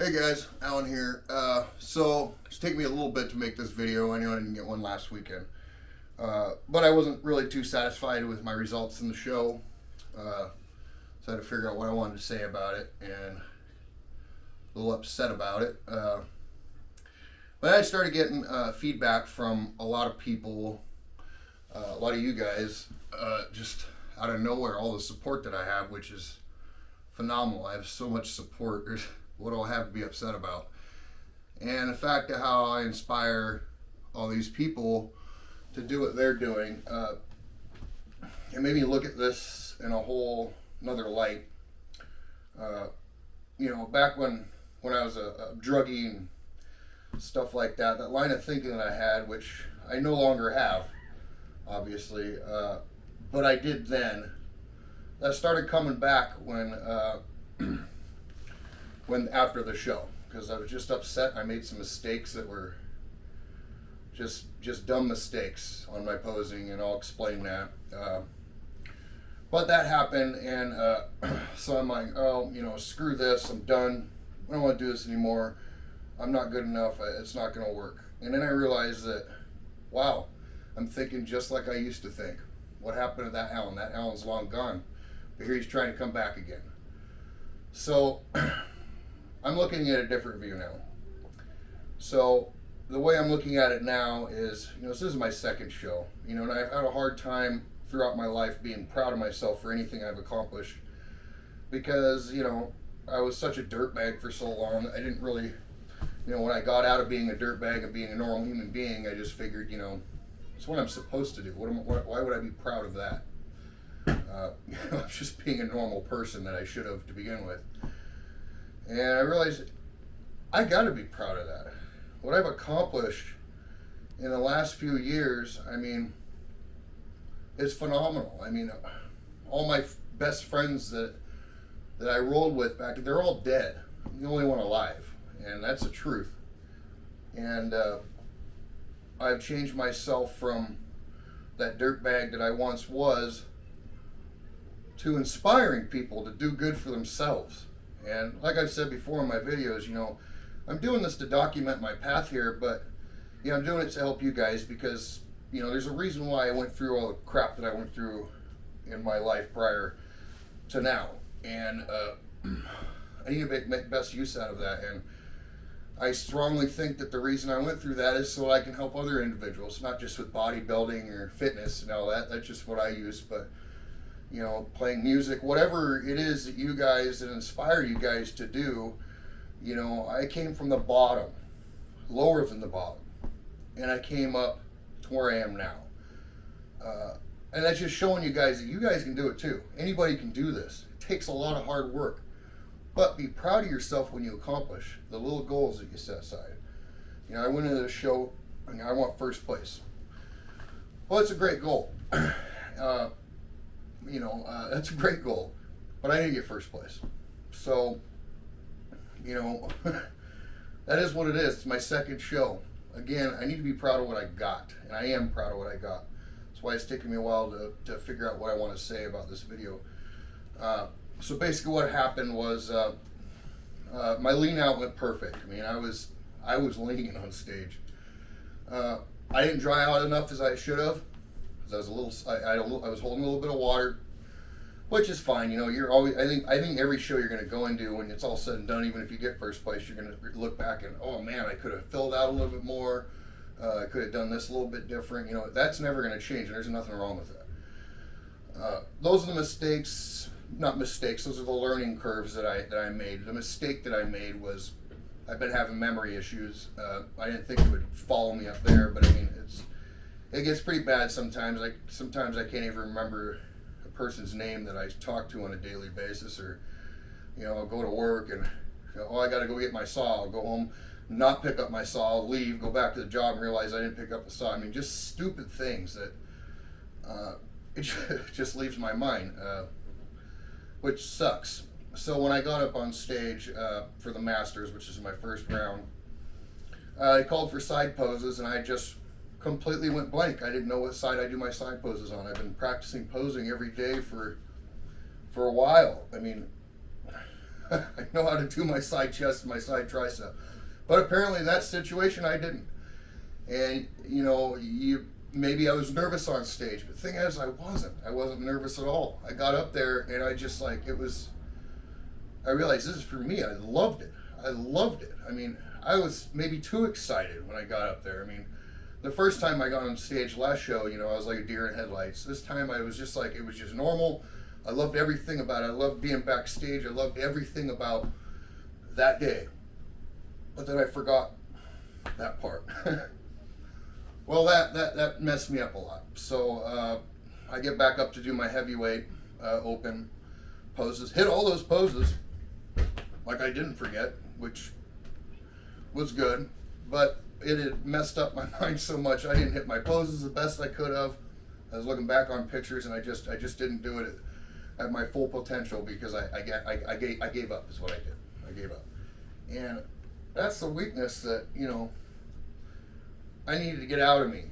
Hey guys, Alan here. So it's taken me a little bit to make this video. I know I didn't get one last weekend, but I wasn't really too satisfied with my results in the show, so I had to figure out what I wanted to say about it, and a little upset about it. But I started getting feedback from a lot of people, a lot of you guys, just out of nowhere. All the support that I have, which is phenomenal. I have so much support. What do I have to be upset about? And the fact of how I inspire all these people to do what they're doing, it made me look at this in a whole another light. Back when I was a druggie and stuff like that, that line of thinking that I had, which I no longer have, obviously, but I did then, that started coming back when after the show, because I was just upset. I made some mistakes that were just dumb mistakes on my posing, and I'll explain that. But that happened, and so I'm like, oh, screw this. I'm done. I don't want to do this anymore. I'm not good enough. It's not going to work. And then I realized that, wow, I'm thinking just like I used to think. What happened to that Alan? That Alan's long gone. But here he's trying to come back again. So I'm looking at a different view now. So the way I'm looking at it now is, this is my second show, and I've had a hard time throughout my life being proud of myself for anything I've accomplished, because, I was such a dirtbag for so long. I didn't really, when I got out of being a dirtbag and being a normal human being, I just figured, it's what I'm supposed to do. Why would I be proud of that? I'm just being a normal person that I should have to begin with. And I realized I got to be proud of that. What I've accomplished in the last few years, is phenomenal. All my best friends that I rolled with back then, they're all dead. I'm the only one alive, and that's the truth. And I've changed myself from that dirtbag that I once was to inspiring people to do good for themselves. And like I've said before in my videos, I'm doing this to document my path here, but I'm doing it to help you guys, because there's a reason why I went through all the crap that I went through in my life prior to now, and I need to make best use out of that. And I strongly think that the reason I went through that is so I can help other individuals, not just with bodybuilding or fitness and all that. That's just what I use, but playing music, whatever it is that you guys, that inspire you guys to do. I came from the bottom, lower than the bottom, and I came up to where I am now. And that's just showing you guys that you guys can do it too. Anybody can do this. It takes a lot of hard work, but be proud of yourself when you accomplish the little goals that you set aside. I went into the show and I want first place. Well, it's a great goal. That's a great goal, but I didn't get first place. So, that is what it is. It's my second show. Again, I need to be proud of what I got, and I am proud of what I got. That's why it's taken me a while to figure out what I want to say about this video. So basically what happened was, my lean out went perfect. I was leaning on stage. I didn't dry out enough as I should have. I was I was holding a little bit of water, which is fine. You're always. I think every show you're going to go into, when it's all said and done, even if you get first place, you're going to look back and, oh man, I could have filled out a little bit more. I could have done this a little bit different. That's never going to change, and there's nothing wrong with that. Those are the mistakes, not mistakes. Those are the learning curves that I made. The mistake that I made was, I've been having memory issues. I didn't think it would follow me up there, but it gets pretty bad sometimes. Sometimes I can't even remember a person's name that I talk to on a daily basis, or, I'll go to work and, I got to go get my saw. I'll go home, not pick up my saw, leave, go back to the job and realize I didn't pick up the saw. Just stupid things that, it just leaves my mind, which sucks. So when I got up on stage for the Masters, which is my first round, I called for side poses, and I just completely went blank. I didn't know what side I do my side poses on. I've been practicing posing every day for a while. I know how to do my side chest and my side tricep. But apparently in that situation I didn't. And maybe I was nervous on stage, but the thing is I wasn't nervous at all. I got up there and I just I realized this is for me. I loved it. I mean, I was maybe too excited when I got up there. I mean, the first time I got on stage last show, I was like a deer in headlights. This time I was just it was just normal. I loved everything about it. I loved being backstage. I loved everything about that day. But then I forgot that part. Well, that messed me up a lot. So I get back up to do my heavyweight open poses. Hit all those poses like I didn't forget, which was good. But it had messed up my mind so much. I didn't hit my poses the best I could have. I was looking back on pictures and I just didn't do it at my full potential because I gave up is what I did. I gave up. And that's the weakness that, I needed to get out of me,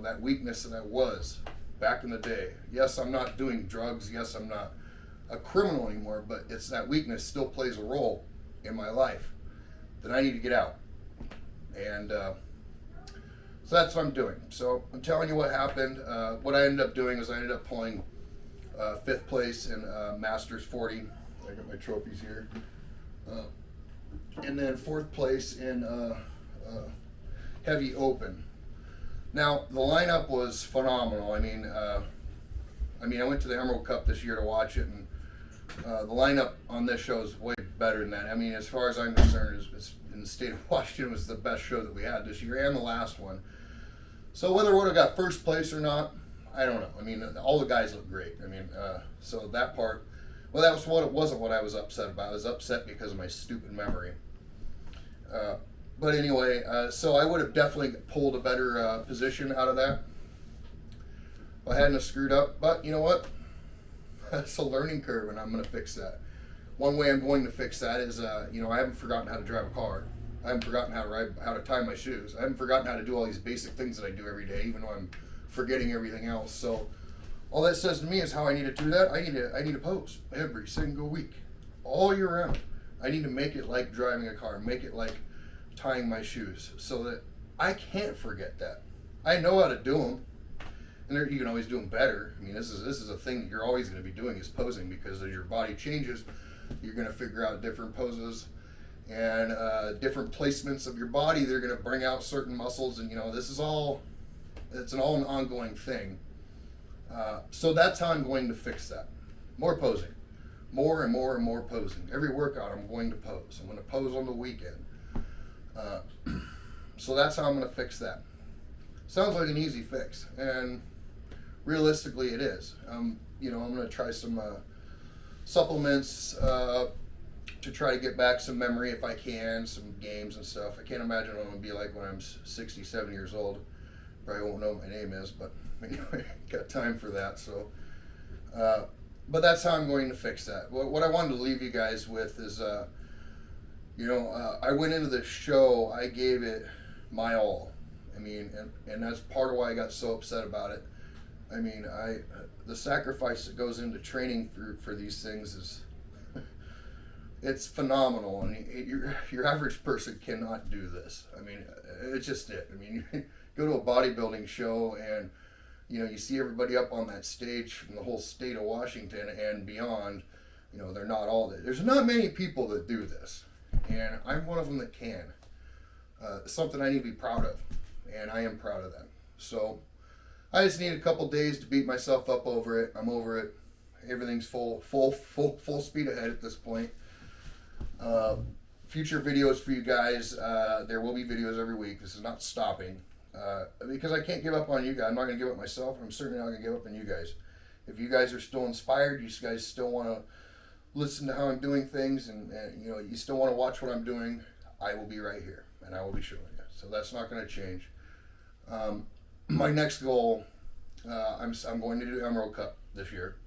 that weakness that I was back in the day. Yes, I'm not doing drugs. Yes, I'm not a criminal anymore, but it's that weakness still plays a role in my life that I need to get out. And so that's what I'm doing. So I'm telling you what happened. What I ended up doing is I ended up pulling 5th place in Masters 40. I got my trophies here. And then 4th place in Heavy Open. Now the lineup was phenomenal. I mean, I went to the Emerald Cup this year to watch it, and the lineup on this show is way better than that. I mean, as far as I'm concerned, it's in the state of Washington was the best show that we had this year and the last one. So whether it would have got 1st place or not, I don't know. I mean, all the guys look great. I mean, so that part, well, that was what it wasn't what I was upset about. I was upset because of my stupid memory. But anyway, so I would have definitely pulled a better position out of that if I hadn't have screwed up. But you know what? That's a learning curve, and I'm going to fix that. One way I'm going to fix that is, I haven't forgotten how to drive a car. I haven't forgotten how to tie my shoes. I haven't forgotten how to do all these basic things that I do every day, even though I'm forgetting everything else. So all that says to me is how I need to do that. I need to pose every single week, all year round. I need to make it like driving a car, make it like tying my shoes, so that I can't forget that. I know how to do them, and you can always do them better. I mean, this is a thing that you're always going to be doing, is posing, because as your body changes, you're going to figure out different poses and different placements of your body. They're going to bring out certain muscles, and it's all an ongoing thing. So that's how I'm going to fix that. More posing. More and more and more posing. Every workout I'm going to pose. I'm going to pose on the weekend. So that's how I'm going to fix that. Sounds like an easy fix, and realistically it is. I'm going to try some supplements to try to get back some memory if I can, some games and stuff. I can't imagine what I'm going to be like when I'm 67 years old. Probably won't know what my name is, but anyway, got time for that. So, but that's how I'm going to fix that. What I wanted to leave you guys with is, I went into this show, I gave it my all. I mean, and that's part of why I got so upset about it. I mean, the sacrifice that goes into training for these things is, it's phenomenal. I mean, your average person cannot do this. I mean, it's just it. I mean, you go to a bodybuilding show and, you see everybody up on that stage from the whole state of Washington and beyond. They're not all there. There's not many people that do this, and I'm one of them that can. Something I need to be proud of, and I am proud of that. So I just need a couple days to beat myself up over it. I'm over it. Everything's full speed ahead at this point. Future videos for you guys. There will be videos every week. This is not stopping. Because I can't give up on you guys. I'm not going to give up myself. I'm certainly not going to give up on you guys. If you guys are still inspired, you guys still want to listen to how I'm doing things, and you still want to watch what I'm doing, I will be right here, and I will be showing you. So that's not going to change. My next goal, I'm going to do Emerald Cup this year.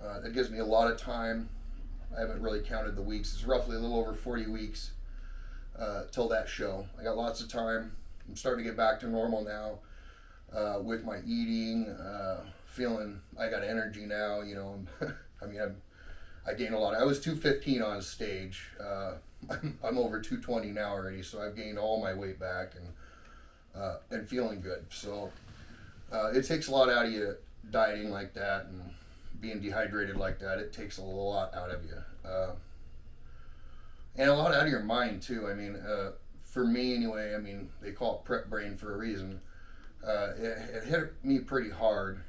That gives me a lot of time. I haven't really counted the weeks. It's roughly a little over 40 weeks till that show. I got lots of time. I'm starting to get back to normal now with my eating, feeling I got energy now. I mean, I gained a lot. I was 215 on stage. I'm over 220 now already, so I've gained all my weight back and feeling good. So it takes a lot out of you dieting like that and being dehydrated like that. It takes a lot out of you, and a lot out of your mind too. I mean, for me anyway. I mean, they call it prep brain for a reason. It hit me pretty hard.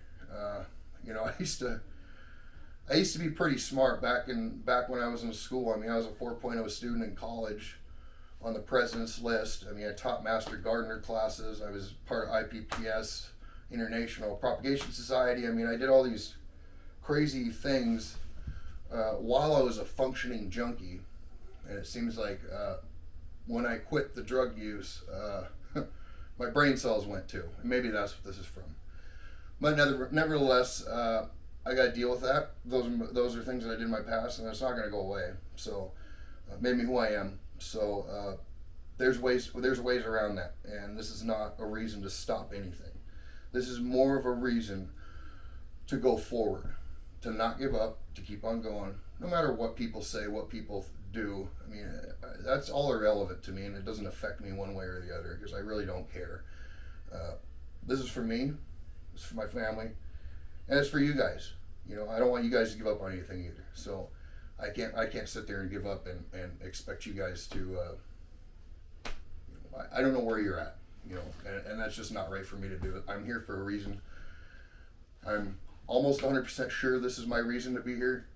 You know, I used to be pretty smart back when I was in school. I mean, I was a 4.0 student in college on the president's list. I mean, I taught Master Gardener classes. I was part of IPPS, International Propagation Society. I mean, I did all these crazy things while I was a functioning junkie. And it seems like when I quit the drug use, my brain cells went too. And maybe that's what this is from. But nevertheless, I got to deal with that. Those are things that I did in my past, and it's not going to go away. So, made me who I am. So, there's ways around that, and this is not a reason to stop anything. This is more of a reason to go forward, to not give up, to keep on going, no matter what people say, what people do. I mean, that's all irrelevant to me, and it doesn't affect me one way or the other because I really don't care. This is for me. It's for my family. And it's for you guys. You know, I don't want you guys to give up on anything either. So I can't sit there and give up and expect you guys to. You know, I don't know where you're at. You know, and that's just not right for me to do it. I'm here for a reason. I'm almost 100% sure this is my reason to be here.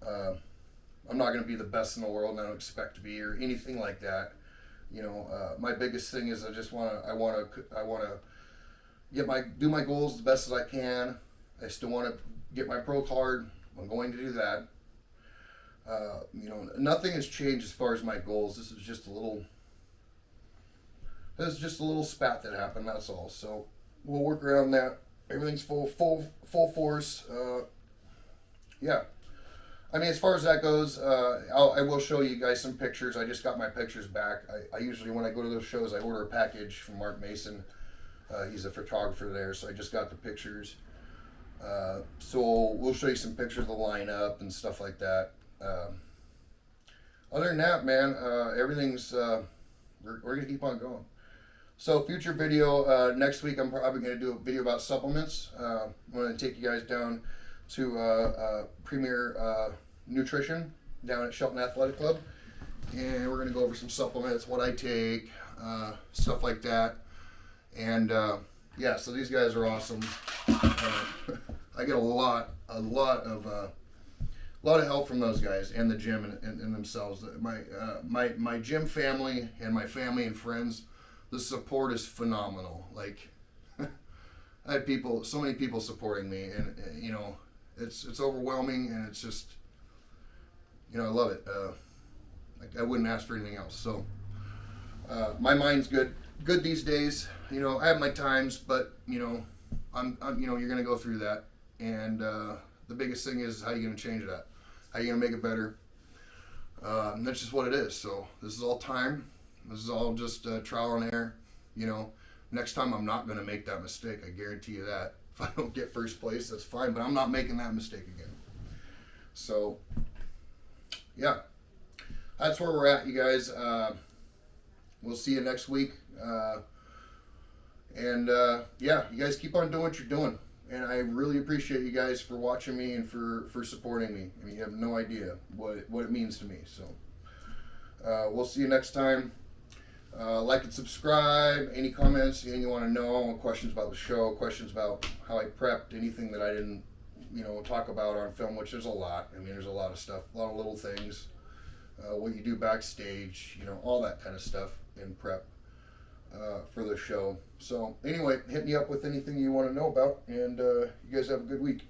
I'm not going to be the best in the world, and I don't expect to be here, anything like that. You know, my biggest thing is I want to do my goals the best as I can. I still want to get my pro card. I'm going to do that. You know, nothing has changed as far as my goals. This is just a little spat that happened. That's all. So we'll work around that. Everything's full force. Yeah. I mean, as far as that goes, I will show you guys some pictures. I just got my pictures back. I usually, when I go to those shows, I order a package from Mark Mason. He's a photographer there, so I just got the pictures. So we'll show you some pictures of the lineup and stuff like that. Other than that, man, everything's we're gonna keep on going. So future video next week, I'm probably gonna do a video about supplements. I'm gonna take you guys down to Premier Nutrition down at Shelton Athletic Club, and we're gonna go over some supplements, what I take, stuff like that. And yeah, so these guys are awesome. I get a lot of help from those guys and the gym and themselves. My gym family and my family and friends, the support is phenomenal. Like I had so many people supporting me, and you know, it's overwhelming, and it's just, you know, I love it. I wouldn't ask for anything else. So my mind's good these days. You know, I have my times, but you know, I'm you know, you're gonna go through that, and the biggest thing is how you gonna change that, how you gonna make it better. That's just what it is. So this is all time. This is all just trial and error. You know, next time I'm not gonna make that mistake. I guarantee you that. If I don't get first place, that's fine, but I'm not making that mistake again. So yeah, that's where we're at, you guys. We'll see you next week. Yeah, you guys keep on doing what you're doing. And I really appreciate you guys for watching me and for supporting me. I mean, you have no idea what it means to me. So we'll see you next time. Like and subscribe. Any comments, anything you want to know, questions about the show, questions about how I prepped, anything that I didn't, you know, talk about on film, which there's a lot. I mean, there's a lot of stuff, a lot of little things. What you do backstage, you know, all that kind of stuff in prep for the show. So anyway, hit me up with anything you want to know about, and you guys have a good week.